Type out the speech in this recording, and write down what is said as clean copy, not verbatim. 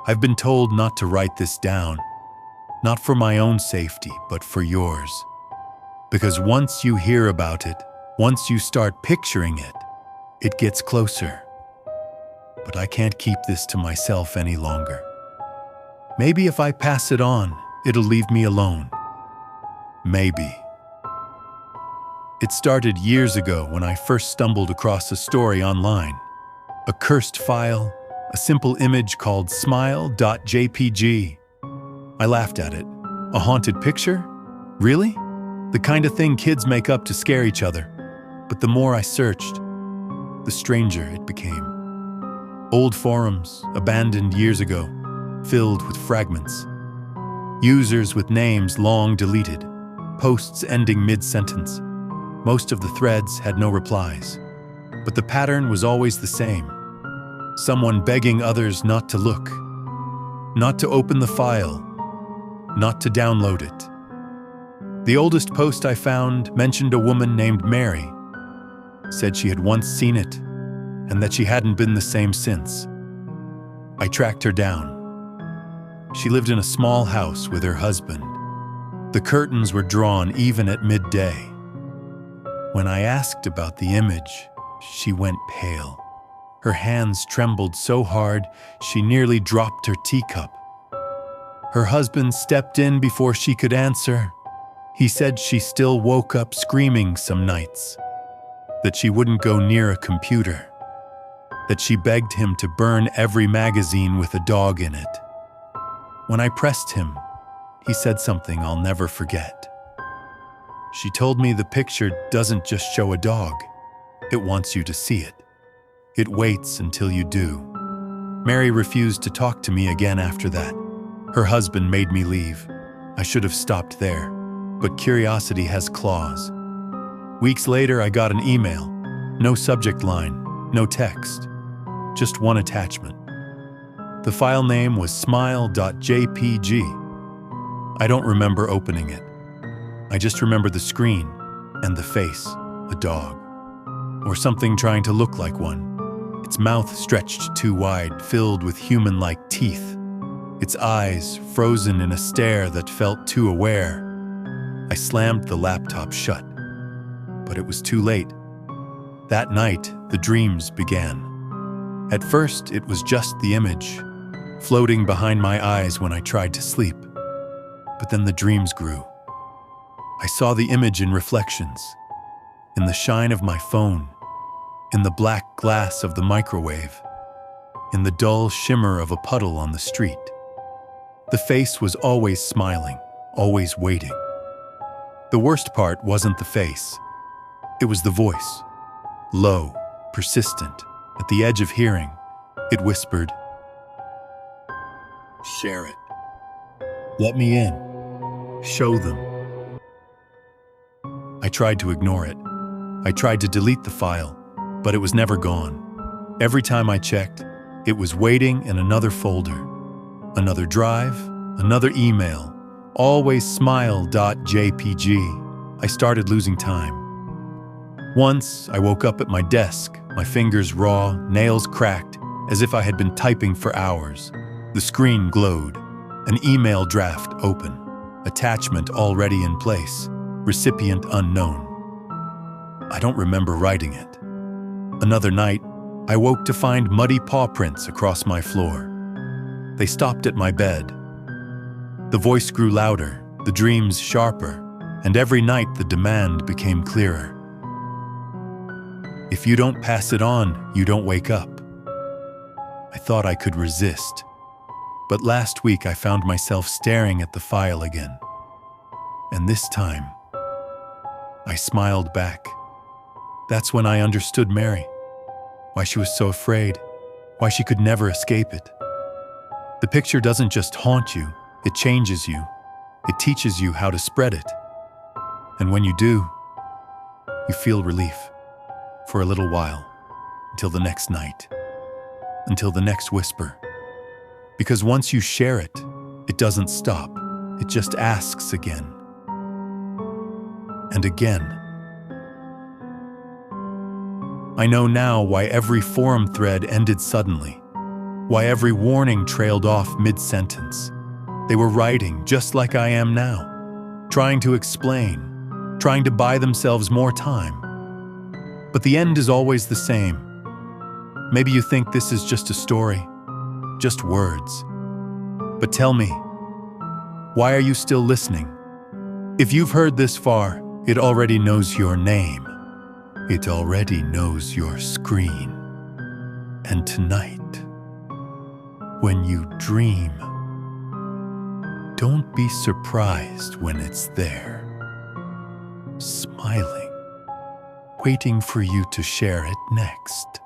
I've been told not to write this down, not for my own safety, but for yours. Because once you hear about it, once you start picturing it, it gets closer. But I can't keep this to myself any longer. Maybe if I pass it on, it'll leave me alone. Maybe. It started years ago when I first stumbled across a story online. A cursed file, a simple image called smile.jpg. I laughed at it. A haunted picture? Really? The kind of thing kids make up to scare each other. But the more I searched, the stranger it became. Old forums, abandoned years ago, filled with fragments. Users with names long deleted, posts ending mid-sentence. Most of the threads had no replies, but the pattern was always the same. Someone begging others not to look, not to open the file, not to download it. The oldest post I found mentioned a woman named Mary, said she had once seen it, and that she hadn't been the same since. I tracked her down. She lived in a small house with her husband. The curtains were drawn even at midday. When I asked about the image, she went pale. Her hands trembled so hard, she nearly dropped her teacup. Her husband stepped in before she could answer. He said she still woke up screaming some nights, that she wouldn't go near a computer, that she begged him to burn every magazine with a dog in it. When I pressed him, he said something I'll never forget. She told me the picture doesn't just show a dog, it wants you to see it. It waits until you do. Mary refused to talk to me again after that. Her husband made me leave. I should have stopped there, but curiosity has claws. Weeks later, I got an email. No subject line, no text, just one attachment. The file name was smile.jpg. I don't remember opening it. I just remember the screen and the face, a dog, or something trying to look like one. Its mouth stretched too wide, filled with human-like teeth. Its eyes frozen in a stare that felt too aware. I slammed the laptop shut, but it was too late. That night, the dreams began. At first, it was just the image, floating behind my eyes when I tried to sleep. But then the dreams grew. I saw the image in reflections, in the shine of my phone, in the black glass of the microwave, in the dull shimmer of a puddle on the street. The face was always smiling, always waiting. The worst part wasn't the face. It was the voice. Low, persistent, at the edge of hearing, it whispered, "Share it. Let me in. Show them." I tried to ignore it. I tried to delete the file, but it was never gone. Every time I checked, it was waiting in another folder, another drive, another email, always smile.jpg. I started losing time. Once, I woke up at my desk, my fingers raw, nails cracked, as if I had been typing for hours. The screen glowed, an email draft open, attachment already in place, recipient unknown. I don't remember writing it. Another night, I woke to find muddy paw prints across my floor. They stopped at my bed. The voice grew louder, the dreams sharper, and every night the demand became clearer. If you don't pass it on, you don't wake up. I thought I could resist, but last week I found myself staring at the file again. And this time, I smiled back. That's when I understood Mary, why she was so afraid, why she could never escape it. The picture doesn't just haunt you, it changes you. It teaches you how to spread it. And when you do, you feel relief for a little while, until the next night, until the next whisper. Because once you share it, it doesn't stop. It just asks again and again. I know now why every forum thread ended suddenly. Why every warning trailed off mid-sentence. They were writing just like I am now, trying to explain, trying to buy themselves more time. But the end is always the same. Maybe you think this is just a story, just words. But tell me, why are you still listening? If you've heard this far, it already knows your name. It already knows your screen. And tonight, when you dream, don't be surprised when it's there, smiling, waiting for you to share it next.